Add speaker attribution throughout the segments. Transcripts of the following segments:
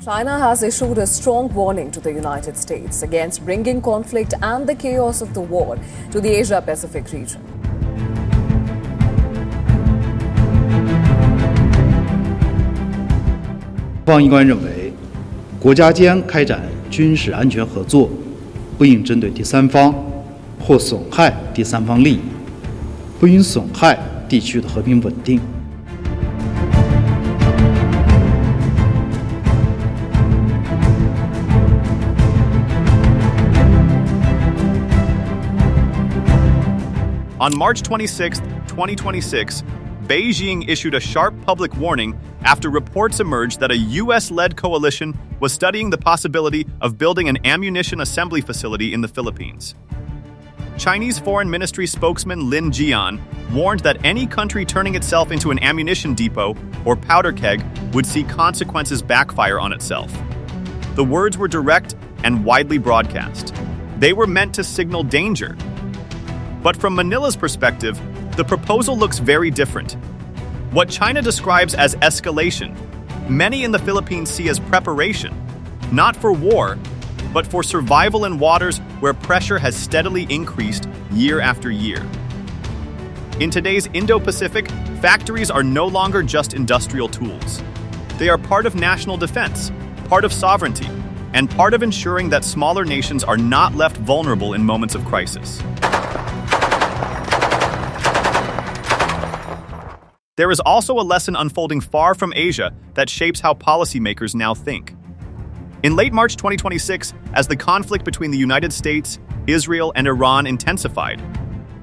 Speaker 1: China has issued a strong warning to the United States against bringing conflict and the chaos of the war to the Asia-Pacific region.
Speaker 2: 方一官认为，国家间开展军事安全合作，不应针对第三方或损害第三方利益，不应损害地区的和平稳定。
Speaker 3: On March 26, 2026, Beijing issued a sharp public warning after reports emerged that a U.S.-led coalition was studying the possibility of building an ammunition assembly facility in the Philippines. Chinese Foreign Ministry spokesman Lin Jian warned that any country turning itself into an ammunition depot or powder keg would see consequences backfire on itself. The words were direct and widely broadcast. They were meant to signal danger. But from Manila's perspective, the proposal looks very different. What China describes as escalation, many in the Philippines see as preparation, not for war, but for survival in waters where pressure has steadily increased year after year. In today's Indo-Pacific, factories are no longer just industrial tools. They are part of national defense, part of sovereignty, and part of ensuring that smaller nations are not left vulnerable in moments of crisis. There is also a lesson unfolding far from Asia that shapes how policymakers now think. In late March 2026, as the conflict between the United States, Israel, and Iran intensified,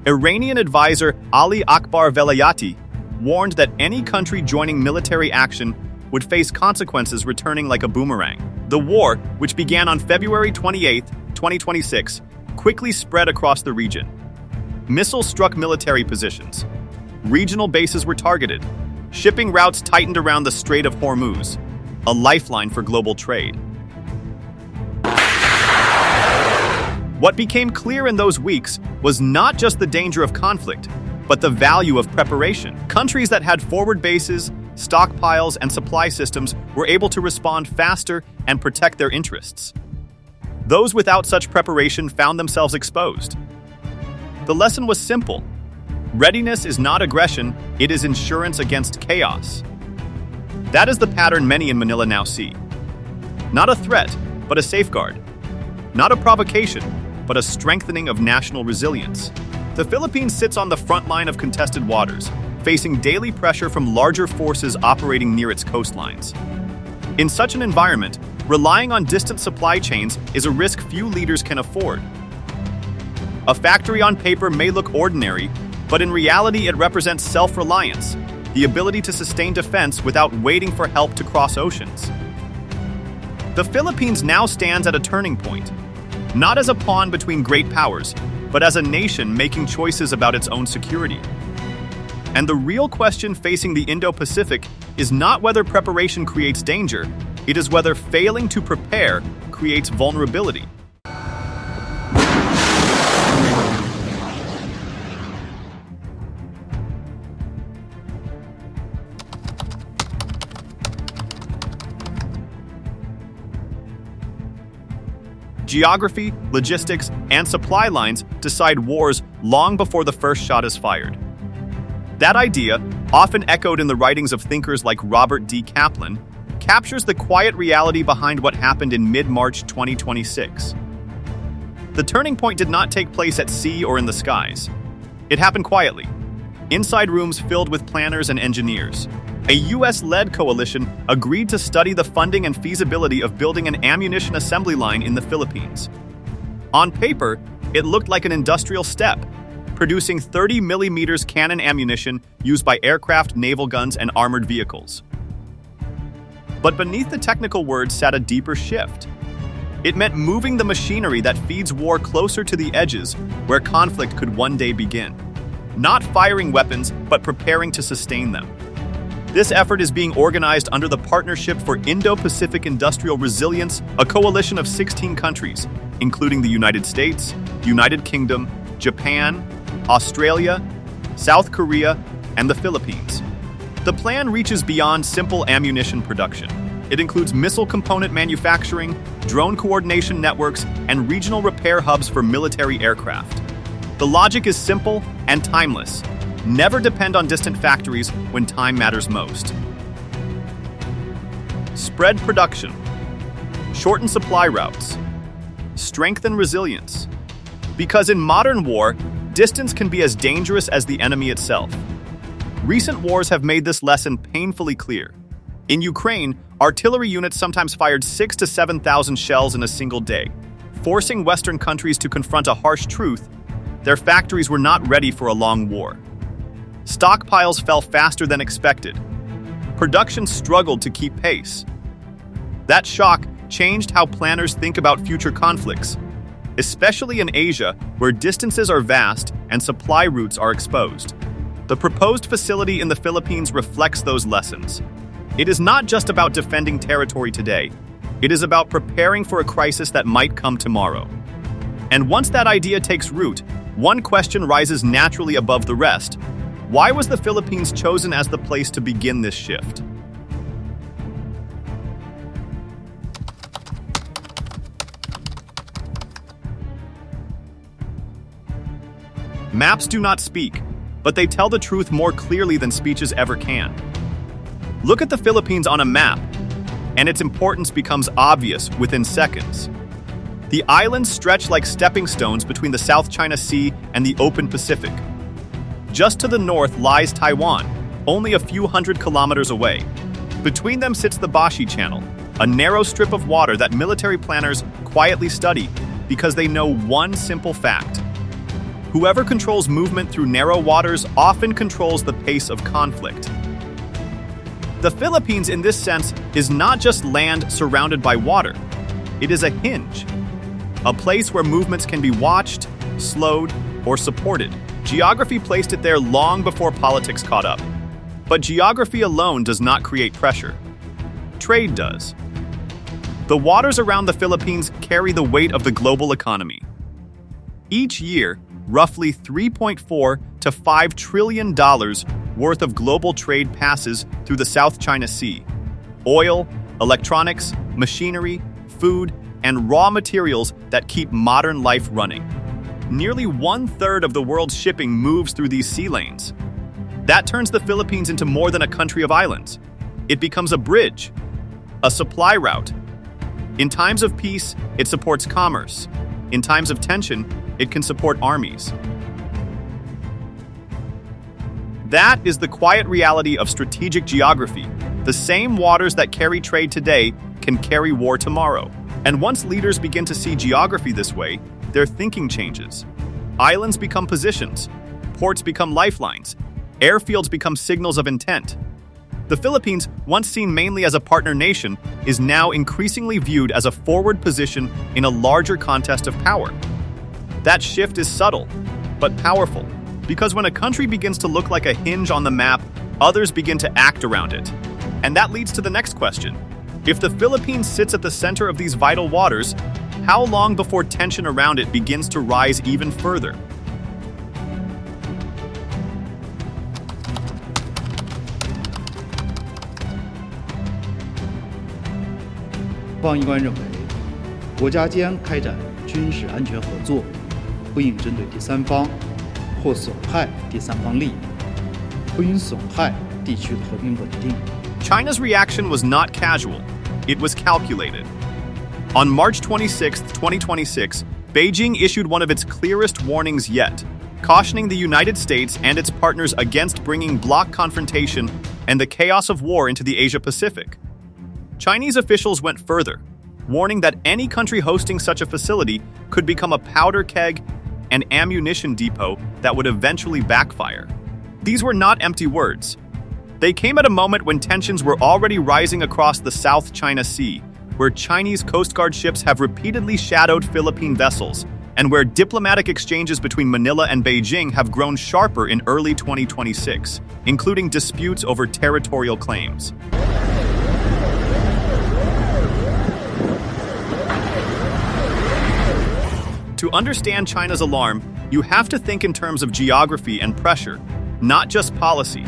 Speaker 3: Iranian advisor Ali Akbar Velayati warned that any country joining military action would face consequences returning like a boomerang. The war, which began on February 28, 2026, quickly spread across the region. Missiles struck military positions. Regional bases were targeted. Shipping routes tightened around the Strait of Hormuz, a lifeline for global trade. What became clear in those weeks was not just the danger of conflict, but the value of preparation. Countries that had forward bases, stockpiles, and supply systems were able to respond faster and protect their interests. Those without such preparation found themselves exposed. The lesson was simple. Readiness is not aggression, it is insurance against chaos. That is the pattern many in Manila now see. Not a threat, but a safeguard. Not a provocation, but a strengthening of national resilience. The Philippines sits on the front line of contested waters, facing daily pressure from larger forces operating near its coastlines. In such an environment, relying on distant supply chains is a risk few leaders can afford. A factory on paper may look ordinary, but in reality it represents self-reliance, the ability to sustain defense without waiting for help to cross oceans. The Philippines now stands at a turning point, not as a pawn between great powers, but as a nation making choices about its own security. And the real question facing the Indo-Pacific is not whether preparation creates danger, it is whether failing to prepare creates vulnerability. Geography, logistics, and supply lines decide wars long before the first shot is fired. That idea, often echoed in the writings of thinkers like Robert D. Kaplan, captures the quiet reality behind what happened in mid-March 2026. The turning point did not take place at sea or in the skies. It happened quietly, inside rooms filled with planners and engineers. A U.S.-led coalition agreed to study the funding and feasibility of building an ammunition assembly line in the Philippines. On paper, it looked like an industrial step, producing 30mm cannon ammunition used by aircraft, naval guns, and armored vehicles. But beneath the technical words sat a deeper shift. It meant moving the machinery that feeds war closer to the edges where conflict could one day begin. Not firing weapons, but preparing to sustain them. This effort is being organized under the Partnership for Indo-Pacific Industrial Resilience, a coalition of 16 countries, including the United States, United Kingdom, Japan, Australia, South Korea, and the Philippines. The plan reaches beyond simple ammunition production. It includes missile component manufacturing, drone coordination networks, and regional repair hubs for military aircraft. The logic is simple and timeless. Never depend on distant factories when time matters most. Spread production. Shorten supply routes. Strengthen resilience. Because in modern war, distance can be as dangerous as the enemy itself. Recent wars have made this lesson painfully clear. In Ukraine, artillery units sometimes fired 6,000 to 7,000 shells in a single day, forcing Western countries to confront a harsh truth: their factories were not ready for a long war. Stockpiles fell faster than expected. Production struggled to keep pace. That shock changed how planners think about future conflicts, especially in Asia, where distances are vast and supply routes are exposed. The proposed facility in the Philippines reflects those lessons. It is not just about defending territory today. It is about preparing for a crisis that might come tomorrow. And once that idea takes root, one question rises naturally above the rest. Why was the Philippines chosen as the place to begin this shift? Maps do not speak, but they tell the truth more clearly than speeches ever can. Look at the Philippines on a map, and its importance becomes obvious within seconds. The islands stretch like stepping stones between the South China Sea and the open Pacific. Just to the north lies Taiwan, only a few hundred kilometers away. Between them sits the Bashi Channel, a narrow strip of water that military planners quietly study because they know one simple fact: whoever controls movement through narrow waters often controls the pace of conflict. The Philippines, in this sense, is not just land surrounded by water. It is a hinge, a place where movements can be watched, slowed, or supported. Geography placed it there long before politics caught up. But geography alone does not create pressure. Trade does. The waters around the Philippines carry the weight of the global economy. Each year, roughly $3.4 to $5 trillion worth of global trade passes through the South China Sea. Oil, electronics, machinery, food, and raw materials that keep modern life running. Nearly 1/3 of the world's shipping moves through these sea lanes. That turns the Philippines into more than a country of islands. It becomes a bridge, a supply route. In times of peace, it supports commerce. In times of tension, it can support armies. That is the quiet reality of strategic geography. The same waters that carry trade today can carry war tomorrow. And once leaders begin to see geography this way, their thinking changes. Islands become positions, ports become lifelines, airfields become signals of intent. The Philippines, once seen mainly as a partner nation, is now increasingly viewed as a forward position in a larger contest of power. That shift is subtle, but powerful, because when a country begins to look like a hinge on the map, others begin to act around it. And that leads to the next question. If the Philippines sits at the center of these vital waters, how long before tension around it begins to rise even further?
Speaker 2: 方一官认为，国家间开展军事安全合作，不应针对第三方或损害第三方利益，不应损害地区的和平稳定。
Speaker 3: China's reaction was not casual. It was calculated. On March 26, 2026, Beijing issued one of its clearest warnings yet, cautioning the United States and its partners against bringing bloc confrontation and the chaos of war into the Asia-Pacific. Chinese officials went further, warning that any country hosting such a facility could become a powder keg and ammunition depot that would eventually backfire. These were not empty words. They came at a moment when tensions were already rising across the South China Sea, where Chinese Coast Guard ships have repeatedly shadowed Philippine vessels, and where diplomatic exchanges between Manila and Beijing have grown sharper in early 2026, including disputes over territorial claims. To understand China's alarm, you have to think in terms of geography and pressure, not just policy.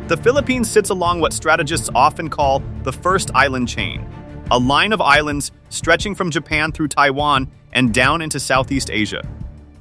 Speaker 3: The Philippines sits along what strategists often call the first island chain, a line of islands stretching from Japan through Taiwan and down into Southeast Asia.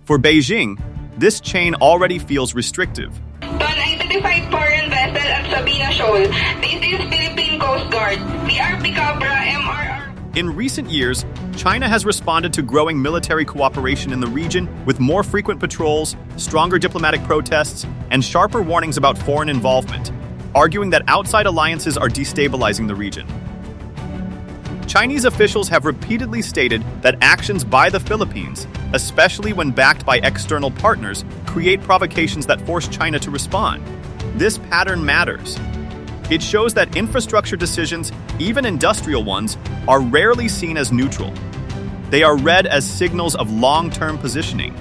Speaker 3: For Beijing, this chain already feels restrictive.
Speaker 4: To an identified foreign vessel at Sabina Shoal, this is Philippine Coast Guard, the Arbicabra MRR.
Speaker 3: In recent years, China has responded to growing military cooperation in the region with more frequent patrols, stronger diplomatic protests, and sharper warnings about foreign involvement, arguing that outside alliances are destabilizing the region. Chinese officials have repeatedly stated that actions by the Philippines, especially when backed by external partners, create provocations that force China to respond. This pattern matters. It shows that infrastructure decisions, even industrial ones, are rarely seen as neutral. They are read as signals of long-term positioning.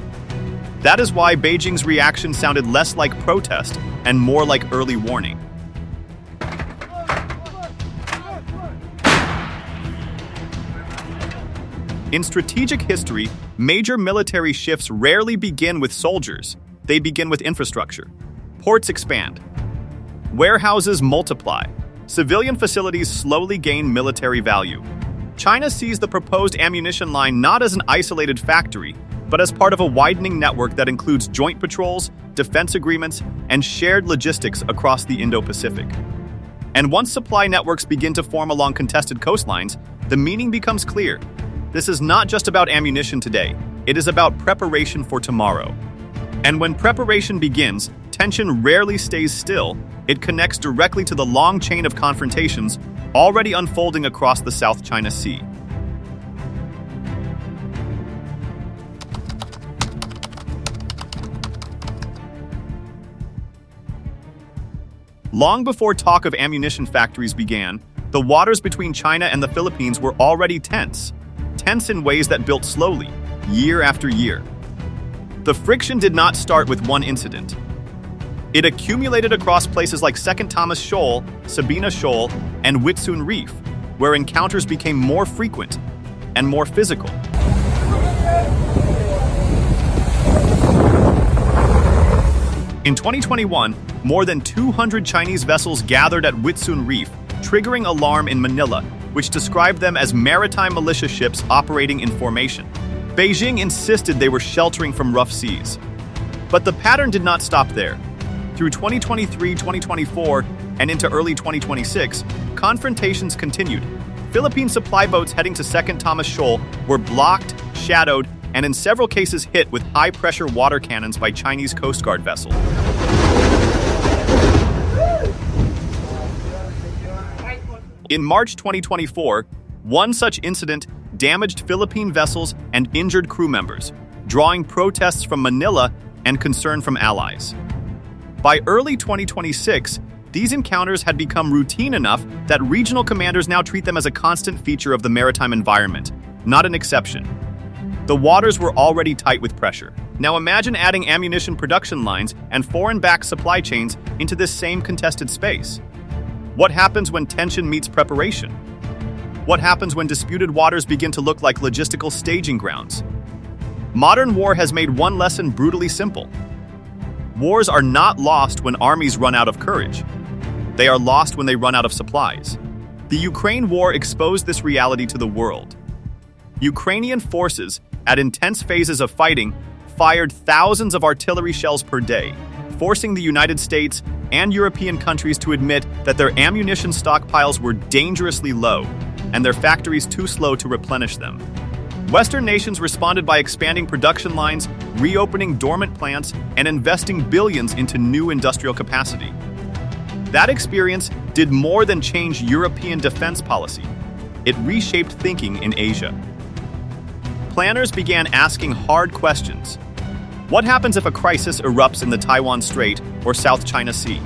Speaker 3: That is why Beijing's reaction sounded less like protest and more like early warning. In strategic history, major military shifts rarely begin with soldiers. They begin with infrastructure. Ports expand. Warehouses multiply. Civilian facilities slowly gain military value. China sees the proposed ammunition line not as an isolated factory, but as part of a widening network that includes joint patrols, defense agreements, and shared logistics across the Indo-Pacific. And once supply networks begin to form along contested coastlines, the meaning becomes clear. This is not just about ammunition today, it is about preparation for tomorrow. And when preparation begins, tension rarely stays still, it connects directly to the long chain of confrontations already unfolding across the South China Sea. Long before talk of ammunition factories began, the waters between China and the Philippines were already tense in ways that built slowly, year after year. The friction did not start with one incident. It accumulated across places like Second Thomas Shoal, Sabina Shoal, and Whitsun Reef, where encounters became more frequent and more physical. In 2021, more than 200 Chinese vessels gathered at Whitsun Reef, triggering alarm in Manila, which described them as maritime militia ships operating in formation. Beijing insisted they were sheltering from rough seas. But the pattern did not stop there. Through 2023, 2024, and into early 2026, confrontations continued. Philippine supply boats heading to Second Thomas Shoal were blocked, shadowed, and in several cases hit with high-pressure water cannons by Chinese Coast Guard vessels. In March 2024, one such incident damaged Philippine vessels and injured crew members, drawing protests from Manila and concern from allies. By early 2026, these encounters had become routine enough that regional commanders now treat them as a constant feature of the maritime environment, not an exception. The waters were already tight with pressure. Now imagine adding ammunition production lines and foreign-backed supply chains into this same contested space. What happens when tension meets preparation? What happens when disputed waters begin to look like logistical staging grounds? Modern war has made one lesson brutally simple. Wars are not lost when armies run out of courage. They are lost when they run out of supplies. The Ukraine war exposed this reality to the world. Ukrainian forces, at intense phases of fighting, fired thousands of artillery shells per day, forcing the United States and European countries to admit that their ammunition stockpiles were dangerously low and their factories too slow to replenish them. Western nations responded by expanding production lines, reopening dormant plants, and investing billions into new industrial capacity. That experience did more than change European defense policy. It reshaped thinking in Asia. Planners began asking hard questions. What happens if a crisis erupts in the Taiwan Strait or South China Sea?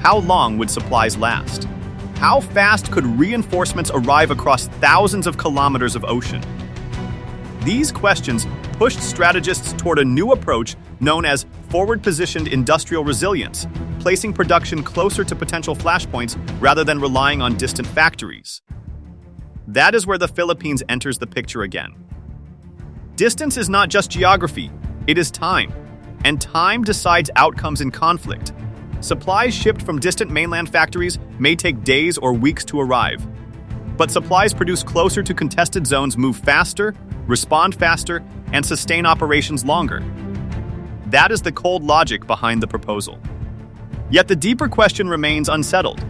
Speaker 3: How long would supplies last? How fast could reinforcements arrive across thousands of kilometers of ocean? These questions pushed strategists toward a new approach known as forward-positioned industrial resilience, placing production closer to potential flashpoints rather than relying on distant factories. That is where the Philippines enters the picture again. Distance is not just geography, it is time. And time decides outcomes in conflict. Supplies shipped from distant mainland factories may take days or weeks to arrive. But supplies produced closer to contested zones move faster, respond faster, and sustain operations longer. That is the cold logic behind the proposal. Yet the deeper question remains unsettled.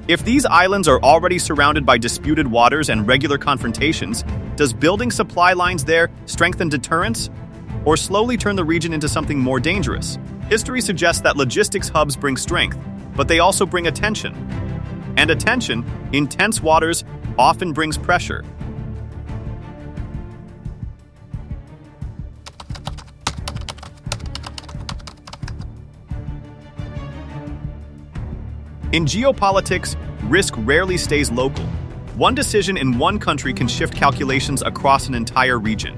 Speaker 3: If these islands are already surrounded by disputed waters and regular confrontations, does building supply lines there strengthen deterrence or slowly turn the region into something more dangerous? History suggests that logistics hubs bring strength, but they also bring attention. And attention, in tense waters, often brings pressure. In geopolitics, risk rarely stays local. One decision in one country can shift calculations across an entire region.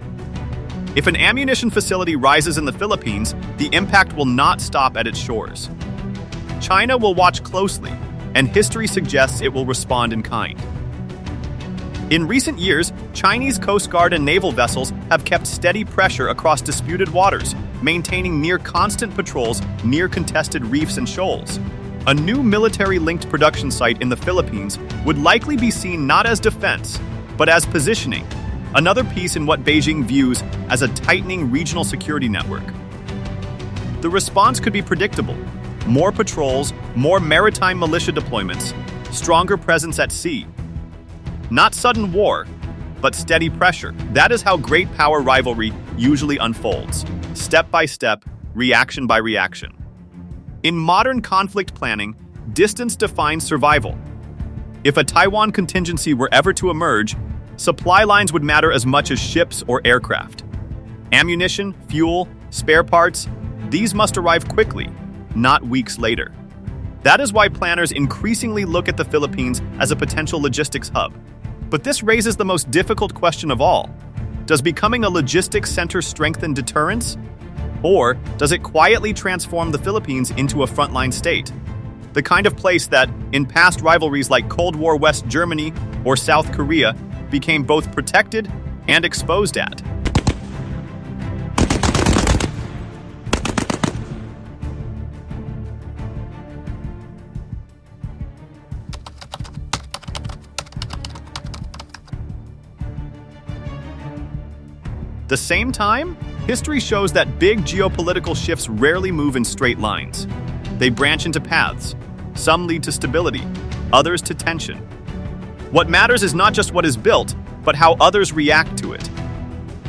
Speaker 3: If an ammunition facility rises in the Philippines, the impact will not stop at its shores. China will watch closely, and history suggests it will respond in kind. In recent years, Chinese Coast Guard and naval vessels have kept steady pressure across disputed waters, maintaining near-constant patrols near contested reefs and shoals. A new military-linked production site in the Philippines would likely be seen not as defense, but as positioning, another piece in what Beijing views as a tightening regional security network. The response could be predictable: more patrols, more maritime militia deployments, stronger presence at sea. Not sudden war, but steady pressure. That is how great power rivalry usually unfolds, step by step, reaction by reaction. In modern conflict planning, distance defines survival. If a Taiwan contingency were ever to emerge, supply lines would matter as much as ships or aircraft. Ammunition, fuel, spare parts, these must arrive quickly, not weeks later. That is why planners increasingly look at the Philippines as a potential logistics hub. But this raises the most difficult question of all. Does becoming a logistics center strengthen deterrence? Or does it quietly transform the Philippines into a frontline state? The kind of place that, in past rivalries like Cold War West Germany or South Korea, became both protected and exposed at. The same time, history shows that big geopolitical shifts rarely move in straight lines. They branch into paths. Some lead to stability, others to tension. What matters is not just what is built, but how others react to it.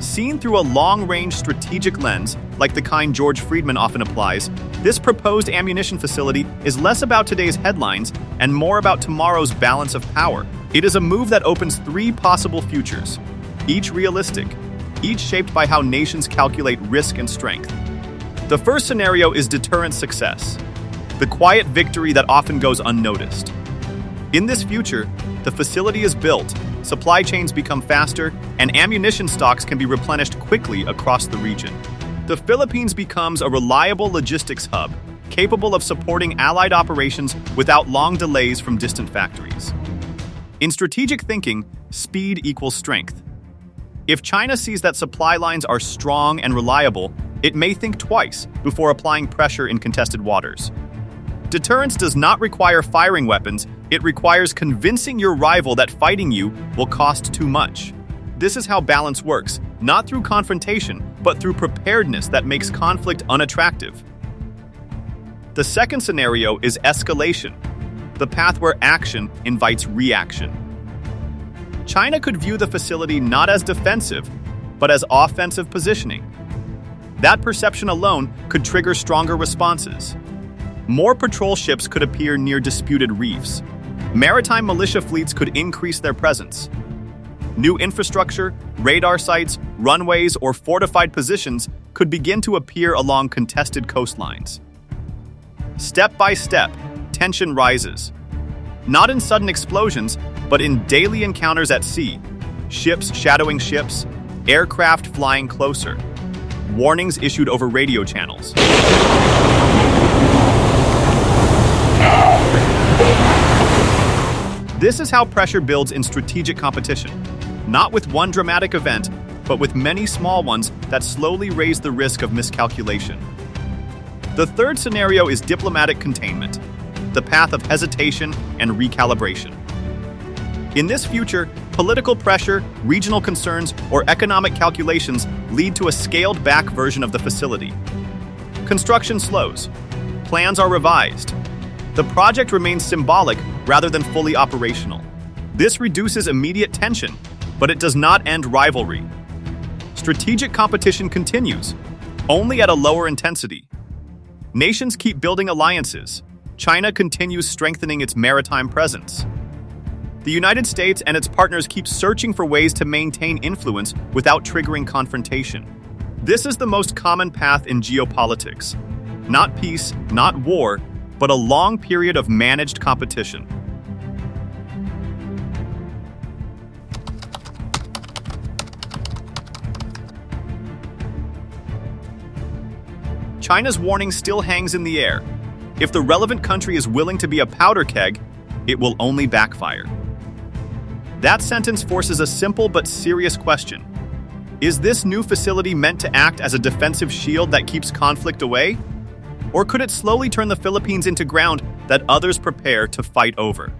Speaker 3: Seen through a long-range strategic lens, like the kind George Friedman often applies, this proposed ammunition facility is less about today's headlines and more about tomorrow's balance of power. It is a move that opens three possible futures, each realistic, each shaped by how nations calculate risk and strength. The first scenario is deterrent success, the quiet victory that often goes unnoticed. In this future, the facility is built, supply chains become faster, and ammunition stocks can be replenished quickly across the region. The Philippines becomes a reliable logistics hub, capable of supporting allied operations without long delays from distant factories. In strategic thinking, speed equals strength. If China sees that supply lines are strong and reliable, it may think twice before applying pressure in contested waters. Deterrence does not require firing weapons, it requires convincing your rival that fighting you will cost too much. This is how balance works, not through confrontation, but through preparedness that makes conflict unattractive. The second scenario is escalation, the path where action invites reaction. China could view the facility not as defensive, but as offensive positioning. That perception alone could trigger stronger responses. More patrol ships could appear near disputed reefs. Maritime militia fleets could increase their presence. New infrastructure, radar sites, runways, or fortified positions could begin to appear along contested coastlines. Step by step, tension rises. Not in sudden explosions, but in daily encounters at sea, ships shadowing ships, aircraft flying closer, warnings issued over radio channels. This is how pressure builds in strategic competition, not with one dramatic event, but with many small ones that slowly raise the risk of miscalculation. The third scenario is diplomatic containment, the path of hesitation and recalibration. In this future, political pressure, regional concerns, or economic calculations lead to a scaled-back version of the facility. Construction slows. Plans are revised. The project remains symbolic rather than fully operational. This reduces immediate tension, but it does not end rivalry. Strategic competition continues, only at a lower intensity. Nations keep building alliances. China continues strengthening its maritime presence. The United States and its partners keep searching for ways to maintain influence without triggering confrontation. This is the most common path in geopolitics. Not peace, not war, but a long period of managed competition. China's warning still hangs in the air. If the relevant country is willing to be a powder keg, it will only backfire. That sentence forces a simple but serious question. Is this new facility meant to act as a defensive shield that keeps conflict away? Or could it slowly turn the Philippines into ground that others prepare to fight over?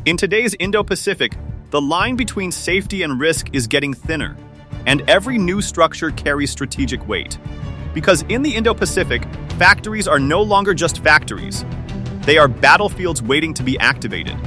Speaker 3: In today's Indo-Pacific, the line between safety and risk is getting thinner, and every new structure carries strategic weight. Because in the Indo-Pacific, factories are no longer just factories. They are battlefields waiting to be activated.